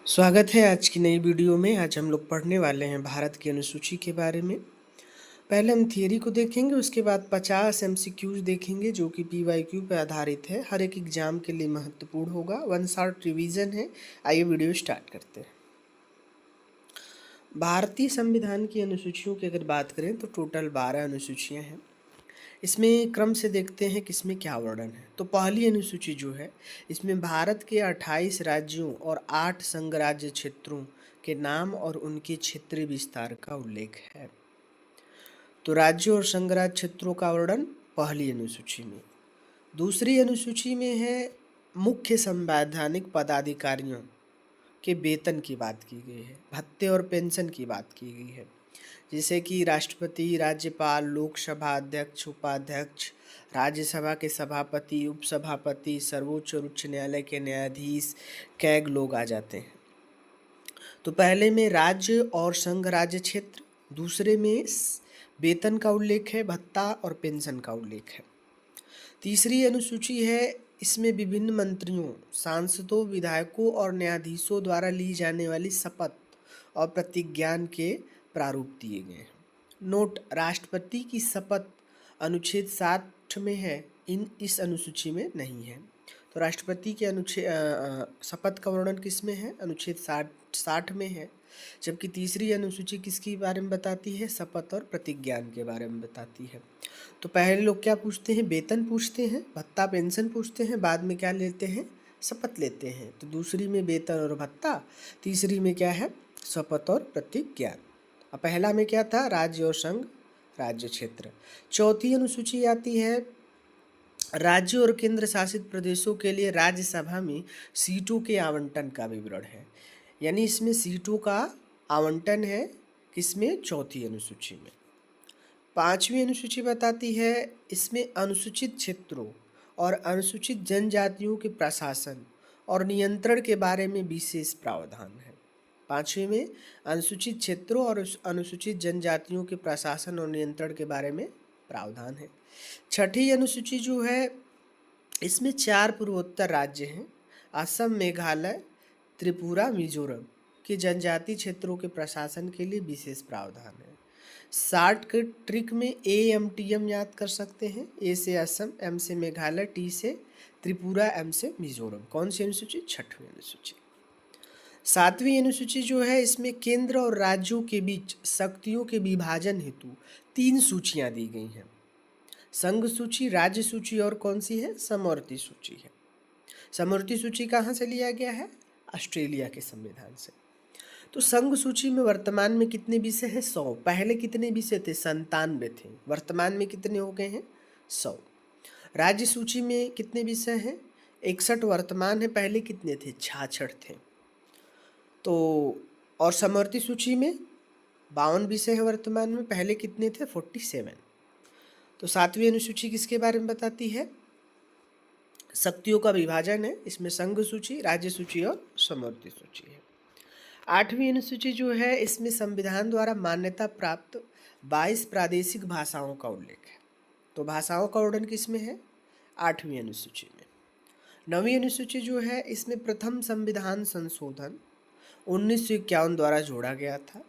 स्वागत है आज की नई वीडियो में। आज हम लोग पढ़ने वाले हैं भारत की अनुसूची के बारे में। पहले हम थियरी को देखेंगे, उसके बाद 50 एमसीक्यूज देखेंगे जो कि पीवाईक्यू पर आधारित है। हर एक एग्जाम के लिए महत्वपूर्ण होगा, वन शॉट रिवीजन है। आइए वीडियो स्टार्ट करते हैं। भारतीय संविधान की अनुसूचियों की अगर बात करें तो टोटल 12 अनुसूचियाँ हैं। इसमें क्रम से देखते हैं कि इसमें क्या वर्णन है। तो पहली अनुसूची जो है, इसमें भारत के 28 राज्यों और 8 संघ राज्य क्षेत्रों के नाम और उनके क्षेत्रीय विस्तार का उल्लेख है। तो राज्यों और संघ राज्य क्षेत्रों का वर्णन पहली अनुसूची में। दूसरी अनुसूची में है मुख्य संवैधानिक पदाधिकारियों के वेतन की बात की गई है, भत्ते और पेंशन की बात की गई है, जैसे कि राष्ट्रपति, राज्यपाल, लोकसभा अध्यक्ष, उपाध्यक्ष, राज्यसभा के सभापति, उपसभापति, सर्वोच्च और उच्च न्यायालय के न्यायाधीश, कैग लोग आ जाते हैं। तो पहले में राज्य और संघ राज्य क्षेत्र, दूसरे में वेतन का उल्लेख है, भत्ता और पेंशन का उल्लेख है। तीसरी अनुसूची है, इसमें विभिन्न मंत्रियों, सांसदों, विधायकों और न्यायाधीशों द्वारा ली जाने वाली शपथ और प्रतिज्ञान के प्रारूप दिए गए हैं। नोट: राष्ट्रपति की शपथ अनुच्छेद 60 में है, इस अनुसूची में नहीं है। तो राष्ट्रपति के शपथ का वर्णन किस में है? अनुच्छेद 60 में है। जबकि तीसरी अनुसूची किसके बारे में बताती है? शपथ और प्रतिज्ञान के बारे में बताती है। तो पहले लोग क्या पूछते हैं? वेतन पूछते हैं, भत्ता पेंशन पूछते हैं, बाद में क्या लेते हैं? शपथ लेते हैं। तो दूसरी में वेतन और भत्ता, तीसरी में क्या है? शपथ और प्रतिज्ञान। अब पहला में क्या था? राज्य और संघ राज्य क्षेत्र। चौथी अनुसूची आती है, राज्यों और केंद्र शासित प्रदेशों के लिए राज्यसभा में सीटों के आवंटन का विवरण है। यानी इसमें सीटों का आवंटन है किसमें? चौथी अनुसूची में। पांचवी अनुसूची बताती है, इसमें अनुसूचित क्षेत्रों और अनुसूचित जनजातियों के प्रशासन और नियंत्रण के बारे में विशेष प्रावधान है। पांचवी में अनुसूचित क्षेत्रों और अनुसूचित जनजातियों के प्रशासन और नियंत्रण के बारे में प्रावधान है। छठी अनुसूची जो है, इसमें 4 पूर्वोत्तर राज्य हैं, असम, मेघालय, त्रिपुरा, मिजोरम के जनजातीय क्षेत्रों के प्रशासन के लिए विशेष प्रावधान है। 60 के ट्रिक में AMTM याद कर सकते हैं। A से असम, M से मेघालय, T से त्रिपुरा, M से मिजोरम। कौन सी अनुसूची? छठवीं अनुसूची। सातवीं अनुसूची जो है, इसमें केंद्र और राज्यों के बीच शक्तियों के विभाजन हेतु 3 सूचियां दी गई हैं। संघ सूची, राज्य सूची और कौन सी है? समवर्ती सूची है। समवर्ती सूची कहाँ से लिया गया है? ऑस्ट्रेलिया के संविधान से। तो संघ सूची में वर्तमान में कितने विषय हैं? 100। पहले कितने विषय थे? 97 थे। वर्तमान में कितने हो गए हैं? 100। राज्य सूची में कितने विषय हैं? 61 वर्तमान है, पहले कितने थे? 66 थे। तो और समवर्ती सूची में 52 विषय हैं वर्तमान में, पहले कितने थे? 47। तो सातवीं अनुसूची किसके बारे में बताती है? शक्तियों का विभाजन है। इसमें संघ सूची, राज्य सूची और समवर्ती सूची है। आठवीं अनुसूची जो है, इसमें संविधान द्वारा मान्यता प्राप्त 22 प्रादेशिक भाषाओं का उल्लेख है। तो भाषाओं का वर्णन किसमें है? आठवीं अनुसूची में। नवीं अनुसूची जो है, इसमें प्रथम संविधान संशोधन 1951 द्वारा जोड़ा गया था।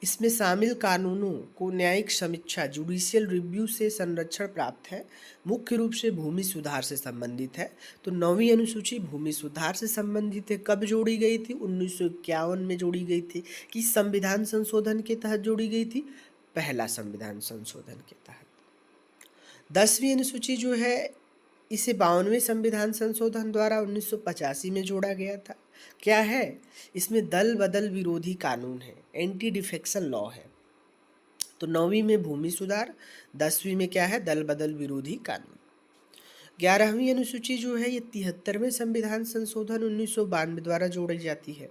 इसमें शामिल कानूनों को न्यायिक समीक्षा, जुडिशियल रिव्यू से संरक्षण प्राप्त है। मुख्य रूप से भूमि सुधार से संबंधित है। तो नवीं अनुसूची भूमि सुधार से संबंधित है। कब जोड़ी गई थी? 1951 में जोड़ी गई थी। किस संविधान संशोधन के तहत जोड़ी गई थी? पहला संविधान संशोधन के तहत। 10वीं अनुसूची जो है, इसे 52वें संविधान संशोधन द्वारा 1985 में जोड़ा गया था। क्या है? इसमें दल बदल विरोधी कानून है, एंटी डिफेक्शन लॉ है। तो 9वीं में भूमि सुधार, 10वीं में क्या है? दल बदल विरोधी कानून। 11वीं अनुसूची जो है, ये 73वें संविधान संशोधन 1992 द्वारा जोड़ी जाती है।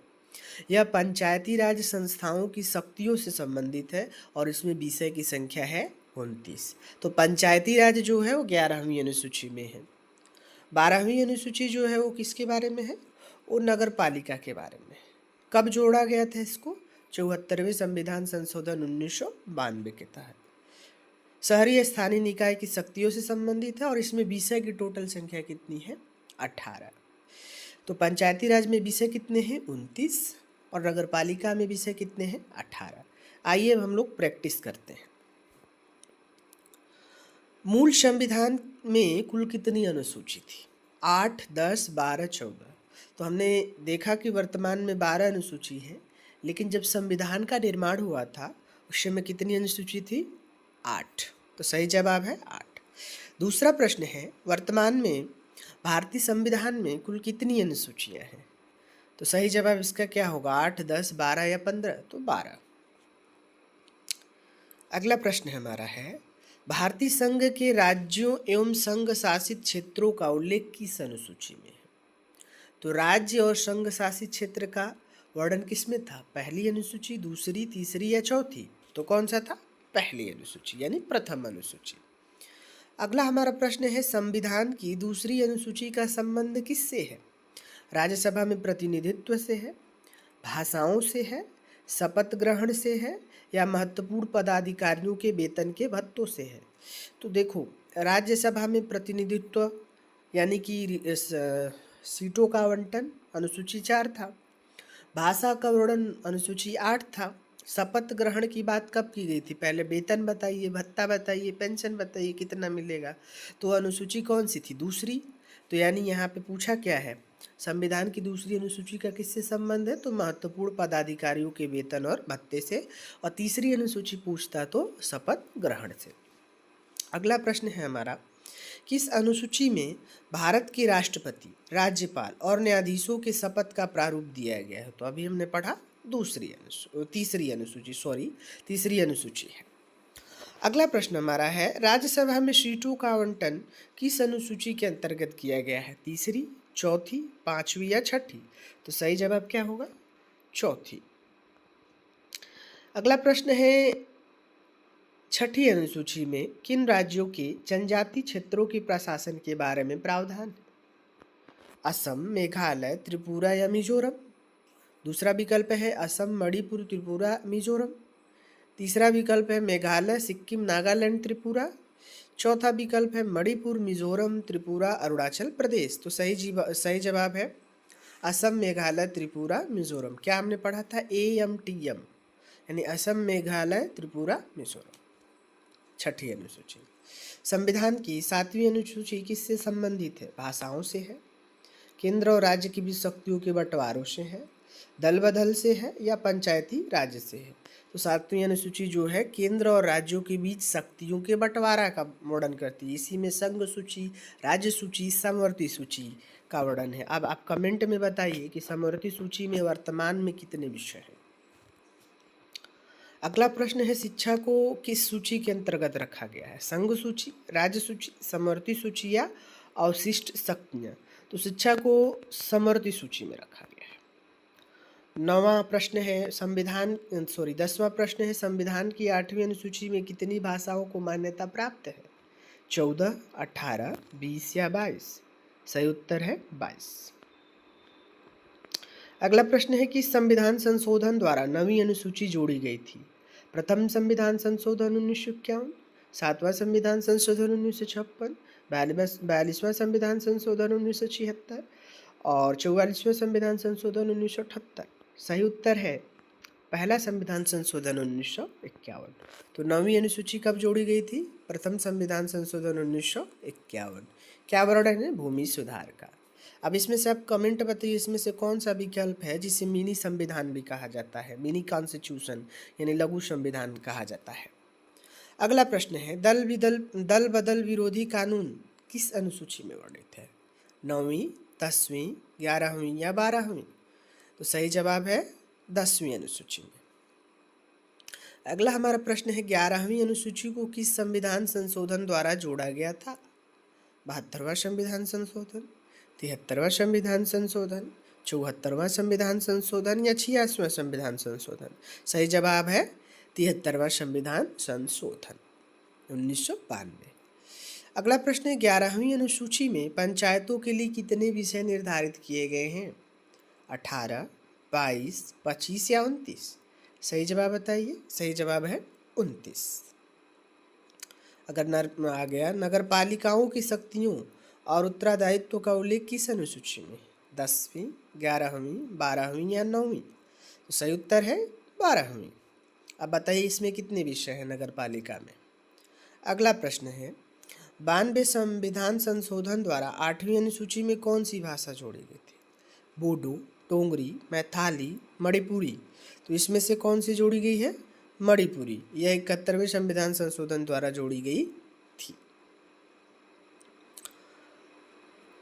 यह पंचायती राज संस्थाओं की शक्तियों से संबंधित है और इसमें विषय की संख्या है 29। तो पंचायती राज जो है वो 11वीं अनुसूची में है। 12वीं अनुसूची जो है वो किसके बारे में है? वो नगर पालिका के बारे में। कब जोड़ा गया था इसको? 74वें संविधान संशोधन 1992 के तहत। शहरी स्थानीय निकाय की शक्तियों से संबंधित है और इसमें विषय की टोटल संख्या कितनी है? 18। तो पंचायती राज में विषय कितने हैं? 29। और नगर पालिका में विषय कितने हैं? 18। आइए अब हम लोग प्रैक्टिस करते हैं। मूल संविधान में कुल कितनी अनुसूची थी? 8, 10, 12, 14। तो हमने देखा कि वर्तमान में 12 अनुसूची है, लेकिन जब संविधान का निर्माण हुआ था उस समय कितनी अनुसूची थी? 8। तो सही जवाब है 8। दूसरा प्रश्न है, वर्तमान में भारतीय संविधान में कुल कितनी अनुसूचियां हैं? तो सही जवाब इसका क्या होगा? 8, 10, 12 या 15? तो 12। अगला प्रश्न हमारा है, भारतीय संघ के राज्यों एवं संघ शासित क्षेत्रों का उल्लेख किस अनुसूची में है? तो राज्य और संघ शासित क्षेत्र का वर्णन किसमें था? पहली अनुसूची, दूसरी, तीसरी या चौथी? तो कौन सा था? पहली अनुसूची यानी प्रथम अनुसूची। अगला हमारा प्रश्न है, संविधान की दूसरी अनुसूची का संबंध किससे है? राज्यसभा में प्रतिनिधित्व से है, भाषाओं से है, शपथ ग्रहण से है या महत्वपूर्ण पदाधिकारियों के वेतन के भत्तों से है? तो देखो, राज्यसभा में प्रतिनिधित्व यानी कि सीटों का आवंटन अनुसूची 4 था, भाषा का वर्णन अनुसूची 8 था, शपथ ग्रहण की बात कब की गई थी? पहले वेतन बताइए, भत्ता बताइए, पेंशन बताइए कितना मिलेगा, तो अनुसूची कौन सी थी? दूसरी। तो यानी यहाँ पे पूछा क्या है, संविधान की दूसरी अनुसूची का किससे संबंध है? तो महत्वपूर्ण पदाधिकारियों के वेतन और भत्ते से। और तीसरी अनुसूची पूछता तो शपथ ग्रहण से। अगला प्रश्न है हमारा, किस अनुसूची में भारत के राष्ट्रपति, राज्यपाल और न्यायाधीशों के शपथ का प्रारूप दिया गया है? तो अभी हमने पढ़ा तीसरी अनुसूची है। अगला प्रश्न हमारा है, राज्यसभा में सीटों का आवंटन किस अनुसूची के अंतर्गत किया गया है? तीसरी, चौथी, पांचवी या छठी? तो सही जवाब क्या होगा? चौथी। अगला प्रश्न है, छठी अनुसूची में किन राज्यों के जनजाति क्षेत्रों के प्रशासन के बारे में प्रावधान है? असम, मेघालय, त्रिपुरा या मिजोरम? दूसरा विकल्प है असम, मणिपुर, त्रिपुरा, मिजोरम। तीसरा विकल्प है मेघालय, सिक्किम, नागालैंड, त्रिपुरा। चौथा विकल्प है मणिपुर, मिजोरम, त्रिपुरा, अरुणाचल प्रदेश। तो सही जवाब है असम, मेघालय, त्रिपुरा, मिजोरम। क्या हमने पढ़ा था? AMTM यानी असम, मेघालय, त्रिपुरा, मिजोरम। छठी अनुसूची। संविधान की 7वीं अनुसूची किससे संबंधित है? भाषाओं से है, केंद्र और राज्य की बीच शक्तियों के बंटवारों से है, दल बदल से है या पंचायती राज्य से है? तो 7वीं अनुसूची जो है केंद्र और राज्यों के बीच शक्तियों के बंटवारा का वर्णन करती है। इसी में संघ सूची, राज्य सूची, समवर्ती सूची का वर्णन है। अब आप कमेंट में बताइए कि समवर्ती सूची में वर्तमान में कितने विषय हैं। अगला प्रश्न है, शिक्षा को किस सूची के अंतर्गत रखा गया है? संघ सूची, राज्य सूची, समवर्ती सूची या अवशिष्ट शक्तियाँ? तो शिक्षा को समवर्ती सूची में रखा गया है। 10वां प्रश्न है, संविधान की 8वीं अनुसूची में कितनी भाषाओं को मान्यता प्राप्त है? 14, 18, 20 या 22? सही उत्तर है 22। अगला प्रश्न है कि संविधान संशोधन द्वारा नवी अनुसूची जोड़ी गई थी? प्रथम संविधान संशोधन 1951, 7वां संविधान संशोधन 1956, 42वां संविधान संशोधन 1976 और 44वां संविधान संशोधन 1978। सही उत्तर है पहला संविधान संशोधन 1951। तो नवीं अनुसूची कब जोड़ी गई थी? प्रथम संविधान संशोधन 1951। क्या वर्णन है? भूमि सुधार का। अब इसमें से आप कमेंट बताइए, इसमें से कौन सा विकल्प है जिसे मिनी संविधान भी कहा जाता है? मिनी कॉन्स्टिट्यूशन यानी लघु संविधान कहा जाता है। अगला प्रश्न है, दल बदल विरोधी कानून किस अनुसूची में वर्णित है? 9वीं, 10वीं, 11वीं या 12वीं? तो सही जवाब है 10वीं अनुसूची में। अगला हमारा प्रश्न है, 11वीं अनुसूची को किस संविधान संशोधन द्वारा जोड़ा गया था? 72वां संविधान संशोधन, 73वां संविधान संशोधन, 74वां संविधान संशोधन या 86वां संविधान संशोधन? सही जवाब है 73वां संविधान संशोधन 1992। अगला प्रश्न है, 11वीं अनुसूची में पंचायतों के लिए कितने विषय निर्धारित किए गए हैं? 18, 22, 25 या 29? सही जवाब बताइए। सही जवाब है 29। अगर आ गया, नगर पालिकाओं की शक्तियों और उत्तरदायित्व का उल्लेख किस अनुसूची में? 10वीं, 11वीं, 12वीं या 9वीं? तो सही उत्तर है 12वीं। अब बताइए इसमें कितने विषय हैं नगर पालिका में। अगला प्रश्न है 92 संविधान संशोधन द्वारा 8वीं अनुसूची में कौन सी भाषा जोड़ी गई थी? बोडो, डोंगरी, मैथाली, मणिपुरी। तो इसमें से कौन सी जोड़ी गई है? मणिपुरी। यह 71वें संविधान संशोधन द्वारा जोड़ी गई थी।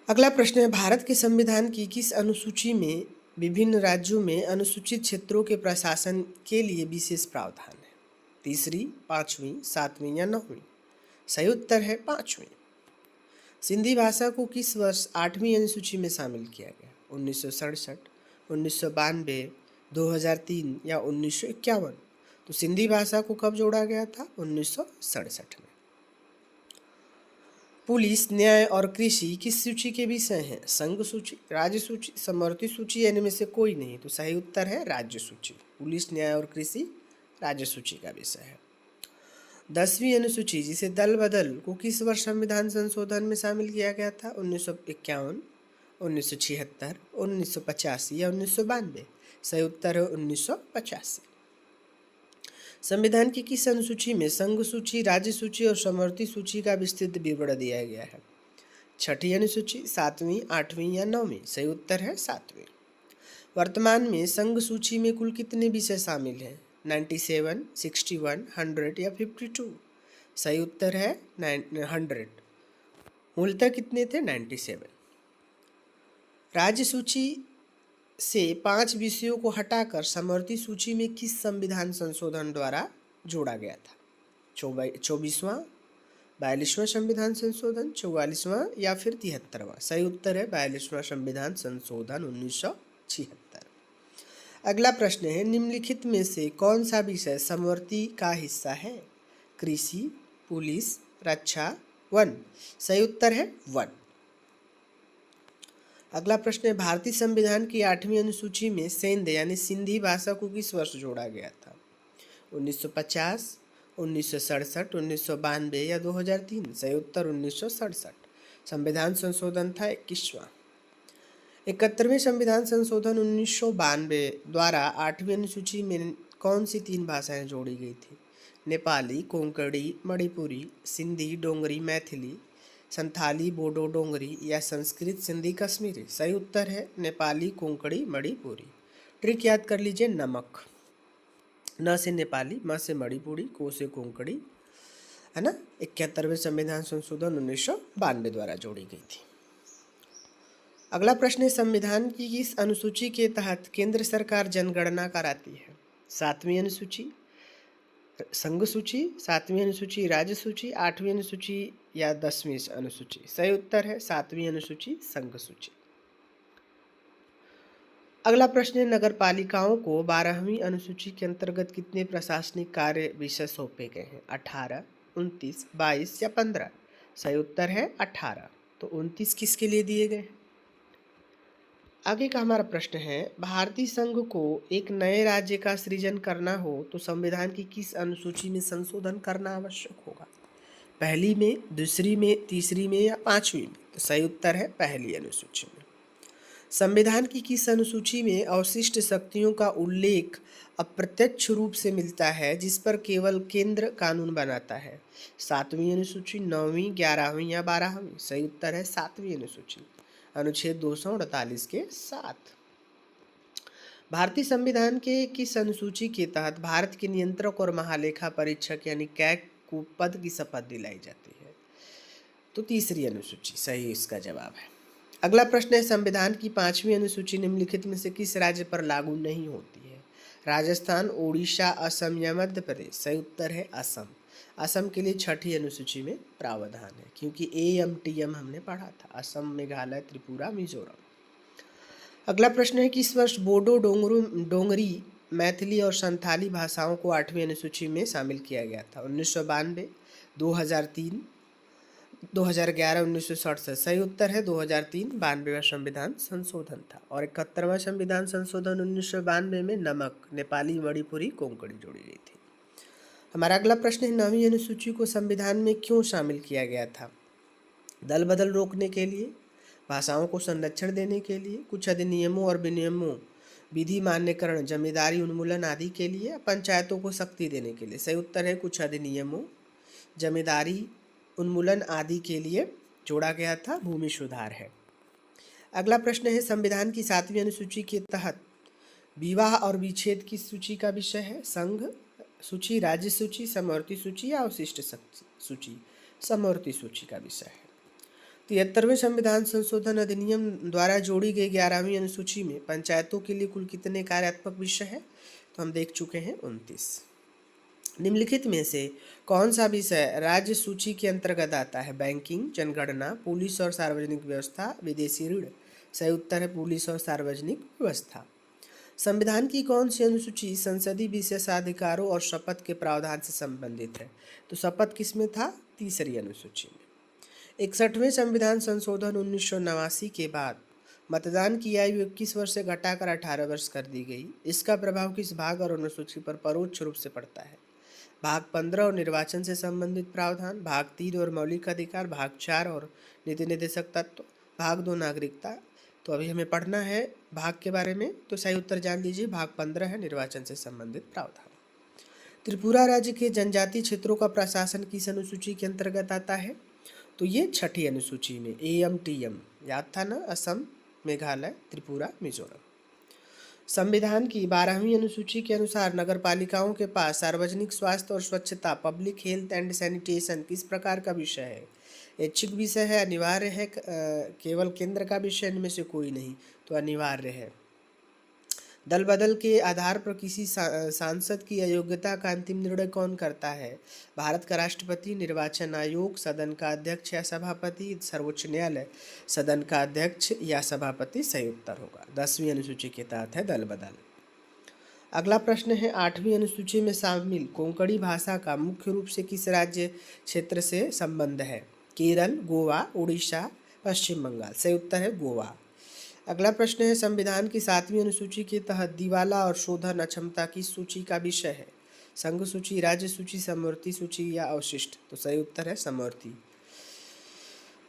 अगला प्रश्न है भारत के संविधान की किस अनुसूची में विभिन्न राज्यों में अनुसूचित क्षेत्रों के प्रशासन के लिए विशेष प्रावधान है? तीसरी, 5वीं, 7वीं या 9वीं? सही उत्तर है 5वीं। सिंधी भाषा को किस वर्ष 8वीं अनुसूची में शामिल किया गया? 1967, 1992, 2003 या 1951? तो सिंधी भाषा को कब जोड़ा गया था? 1967 में। पुलिस, न्याय और कृषि किस सूची के विषय हैं? संघ सूची, राज्य सूची, समवर्ती सूची या इनमें से कोई नहीं? तो सही उत्तर है राज्य सूची। पुलिस, न्याय और कृषि राज्य सूची का विषय है। 10वीं अनुसूची जिसे दल बदल को किस वर्ष संविधान संशोधन में शामिल किया गया था? 1951, 1976, 1985 या 1992? सही उत्तर है 1985। संविधान की किस अनुसूची में संघ सूची, राज्य सूची और समवर्ती सूची का विस्तृत विवरण दिया गया है? 6ठी अनुसूची, 7वीं, 8वीं या 9वीं? सही उत्तर है 7वीं। वर्तमान में संघ सूची में कुल कितने विषय शामिल हैं? 97, 61, 100 या 52? सही उत्तर है 100। मूलतः कितने थे? 97। राज्य सूची से 5 विषयों को हटाकर समवर्ती सूची में किस संविधान संशोधन द्वारा जोड़ा गया था? 24वां, 42वां संविधान संशोधन, 44वां या फिर 73वां? सही उत्तर है 42वां संविधान संशोधन 1976। अगला प्रश्न है निम्नलिखित में से कौन सा विषय समवर्ती का हिस्सा है? कृषि, पुलिस, रक्षा, वन? सही उत्तर है वन। अगला प्रश्न है भारतीय संविधान की 8वीं अनुसूची में सेंध यानी सिंधी भाषा को किस वर्ष जोड़ा गया था? 1950, 1967, 1992 या 2003? सही उत्तर 1967। संविधान संशोधन था 21वां। 71वें संविधान संशोधन 1992 द्वारा 8वीं अनुसूची में कौन सी 3 भाषाएं जोड़ी गई थी? नेपाली, कोंकणी, मणिपुरी, सिंधी, डोंगरी, मैथिली, संथाली, बोडो, डोंगरी या संस्कृत, सिंधी, कश्मीरी? सही उत्तर है नेपाली, कोंकणी, मणिपुरी। ट्रिक याद कर लीजिए, नमक। न से नेपाली, म से मणिपुरी, को से कोंकणी, है ना। 71वें संविधान संशोधन 1992 द्वारा जोड़ी गई थी। अगला प्रश्न है संविधान की किस अनुसूची के तहत केंद्र सरकार जनगणना कराती है? 7वीं अनुसूची, संघ सूची, 7वीं अनुसूची, राज्य सूची, 8वीं अनुसूची या 10वीं अनुसूची? सही उत्तर है 7वीं अनुसूची, संघ सूची। अगला प्रश्न है नगर पालिकाओं को 12वीं अनुसूची के अंतर्गत कितने प्रशासनिक कार्य विषय सौंपे गए हैं? 18, 29, 22 या 15? सही उत्तर है 18। तो 29 किसके लिए दिए गए हैं? आगे का हमारा प्रश्न है भारतीय संघ को एक नए राज्य का सृजन करना हो तो संविधान की किस अनुसूची में संशोधन करना आवश्यक होगा? पहली में, दूसरी में, तीसरी में या 5वीं में? तो सही उत्तर है पहली अनुसूची में। संविधान की किस अनुसूची में अवशिष्ट शक्तियों का उल्लेख अप्रत्यक्ष रूप से मिलता है जिस पर केवल केंद्र कानून बनाता है? 7वीं अनुसूची, 9वीं, 11वीं या 12वीं? सही उत्तर है 7वीं अनुसूची, अनुच्छेद 248 के साथ। भारतीय संविधान के किस अनुसूची के तहत भारत के नियंत्रक और महालेखा परीक्षक यानी कैग को पद की शपथ दिलाई जाती है? तो तीसरी अनुसूची सही इसका जवाब है। अगला प्रश्न है संविधान की 5वीं अनुसूची निम्नलिखित में से किस राज्य पर लागू नहीं होती है? राजस्थान, ओडिशा, असम या मध्य प्रदेश? सही उत्तर है असम। असम के लिए 6ठी अनुसूची में प्रावधान है क्योंकि AMTM हमने पढ़ा था, असम, मेघालय, त्रिपुरा, मिजोरम। अगला प्रश्न है किस वर्ष बोडो, डोंगरी, मैथिली और संथाली भाषाओं को 8वीं अनुसूची में शामिल किया गया था? 1992, 2003, 2011, 1967? सही उत्तर है 2003, 92वां संविधान संशोधन था। और 71वां संविधान संशोधन 1992 में नमक, नेपाली, मणिपुरी, कोंकणी जोड़ी गई थी। हमारा अगला प्रश्न है 9वीं अनुसूची को संविधान में क्यों शामिल किया गया था? दल बदल रोकने के लिए, भाषाओं को संरक्षण देने के लिए, कुछ अधिनियमों और विनियमों, विधि मान्यकरण, जमींदारी उन्मूलन आदि के लिए, पंचायतों को शक्ति देने के लिए। सही उत्तर है कुछ अधिनियमों, जमींदारी उन्मूलन आदि के लिए जोड़ा गया था। भूमि सुधार है। अगला प्रश्न है संविधान की 7वीं अनुसूची के तहत विवाह और विच्छेद किस सूची का विषय है? संघ सूची, राज्य सूची, समवर्ती सूची या अवशिष्ट सूची? समवर्ती सूची का विषय है। 73वें संविधान संशोधन अधिनियम द्वारा जोड़ी गई 11वीं अनुसूची में पंचायतों के लिए कुल कितने कार्यात्मक विषय है? तो हम देख चुके हैं 29। निम्नलिखित में से कौन सा विषय राज्य सूची के अंतर्गत आता है? बैंकिंग, जनगणना, पुलिस और सार्वजनिक व्यवस्था, विदेशी ऋण। सही उत्तर है पुलिस और सार्वजनिक व्यवस्था। संविधान की कौन सी अनुसूची संसदीय विशेषाधिकारों और शपथ के प्रावधान से संबंधित है? तो शपथ किसमें था? तीसरी अनुसूची में। 61वें संविधान संशोधन 1989 के बाद मतदान की आयु 21 वर्ष से घटाकर 18 वर्ष कर दी गई। इसका प्रभाव किस भाग और अनुसूची पर परोक्ष रूप से पड़ता है? भाग 15 और निर्वाचन से संबंधित प्रावधान, भाग 3 और मौलिक अधिकार, भाग 4 और नीति निर्देशक तत्व, भाग 2 नागरिकता। तो अभी हमें पढ़ना है भाग के बारे में, तो सही उत्तर जान लीजिए भाग 15 है निर्वाचन से संबंधित प्रावधान। त्रिपुरा राज्य के जनजातीय क्षेत्रों का प्रशासन किस अनुसूची के अंतर्गत आता है? तो ये 6ठी अनुसूची में। AMTM याद था ना? असम, मेघालय, त्रिपुरा, मिजोरम। संविधान की 12वीं अनुसूची के अनुसार नगर पालिकाओं के पास सार्वजनिक स्वास्थ्य और स्वच्छता, पब्लिक हेल्थ एंड सैनिटेशन किस प्रकार का विषय है? ऐच्छिक विषय है, अनिवार्य है, केवल केंद्र का विषय, इनमें से कोई नहीं? तो अनिवार्य है। दल बदल के आधार पर किसी सांसद की अयोग्यता का अंतिम निर्णय कौन करता है? भारत का राष्ट्रपति, निर्वाचन आयोग, सदन का अध्यक्ष या सभापति, सर्वोच्च न्यायालय। सदन का अध्यक्ष या सभापति सही उत्तर होगा। 10वीं अनुसूची के तहत है दल बदल। अगला प्रश्न है 8वीं अनुसूची में शामिल कोंकणी भाषा का मुख्य रूप से किस राज्य क्षेत्र से संबंध है? केरल, गोवा, उड़ीसा, पश्चिम बंगाल। सही उत्तर है गोवा। अगला प्रश्न है संविधान की 7वीं अनुसूची के तहत दिवाला और शोधन अक्षमता किस सूची का विषय है? संघ सूची, राज्य सूची, समवर्ती सूची या अवशिष्ट? तो सही उत्तर है समवर्ती।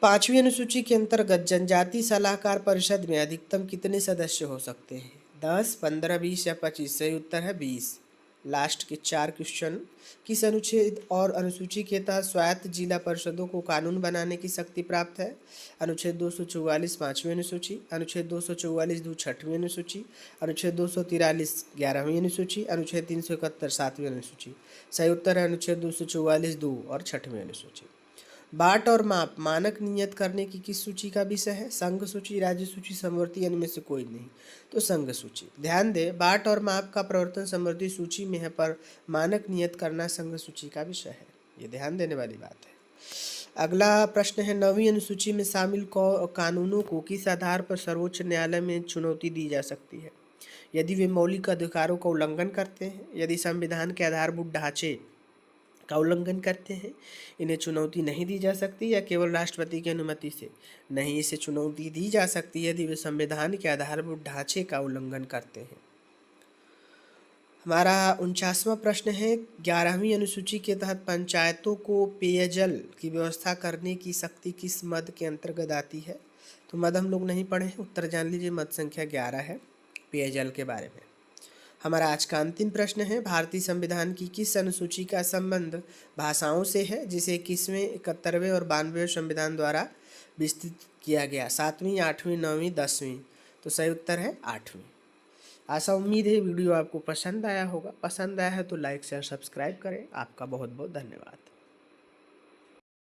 5वीं अनुसूची के अंतर्गत जनजाति सलाहकार परिषद में अधिकतम कितने सदस्य हो सकते हैं? 10, 15, 20 या 25? सही उत्तर है 20। लास्ट के 4 क्वेश्चन। किस अनुच्छेद और अनुसूची के तहत स्वायत्त जिला परिषदों को कानून बनाने की शक्ति प्राप्त है? अनुच्छेद 244 5वीं अनुसूची, अनुच्छेद 244 2 6वीं अनुसूची, अनुच्छेद 243 11वीं अनुसूची, अनुच्छेद 371 7वीं अनुसूची। सही उत्तर है अनुच्छेद 244 2 और 6वीं अनुसूची। बाट और माप मानक नियत करने की किस सूची का विषय है? संघ सूची, राज्य सूची, समवर्ती, इनमें से कोई नहीं? तो संघ सूची। ध्यान दें बाट और माप का प्रवर्तन समवर्ती सूची में है, पर मानक नियत करना संघ सूची का विषय है। ये ध्यान देने वाली बात है। अगला प्रश्न है 9वीं अनुसूची में शामिल कानूनों को किस आधार पर सर्वोच्च न्यायालय में चुनौती दी जा सकती है? यदि वे मौलिक अधिकारों का उल्लंघन करते हैं, यदि संविधान के आधारभूत ढांचे का उल्लंघन करते हैं, इन्हें चुनौती नहीं दी जा सकती, या केवल राष्ट्रपति की अनुमति से? नहीं, इसे चुनौती दी जा सकती है यदि वे संविधान के आधारभूत ढांचे का उल्लंघन करते हैं। हमारा 49वां प्रश्न है 11वीं अनुसूची के तहत पंचायतों को पेयजल की व्यवस्था करने की शक्ति किस मद के अंतर्गत आती है? तो मद हम लोग नहीं पढ़े हैं, उत्तर जान लीजिए। मद संख्या 11 है पेयजल के बारे में। हमारा आज का अंतिम प्रश्न है भारतीय संविधान की किस अनुसूची का संबंध भाषाओं से है, जिसे 21वें, 71वें और 92वें संविधान द्वारा विस्तृत किया गया? 7वीं, 8वीं, 9वीं, 10वीं? तो सही उत्तर है 8वीं। आशा उम्मीद है वीडियो आपको पसंद आया होगा। पसंद आया है तो लाइक शेयर सब्सक्राइब करें। आपका बहुत बहुत धन्यवाद।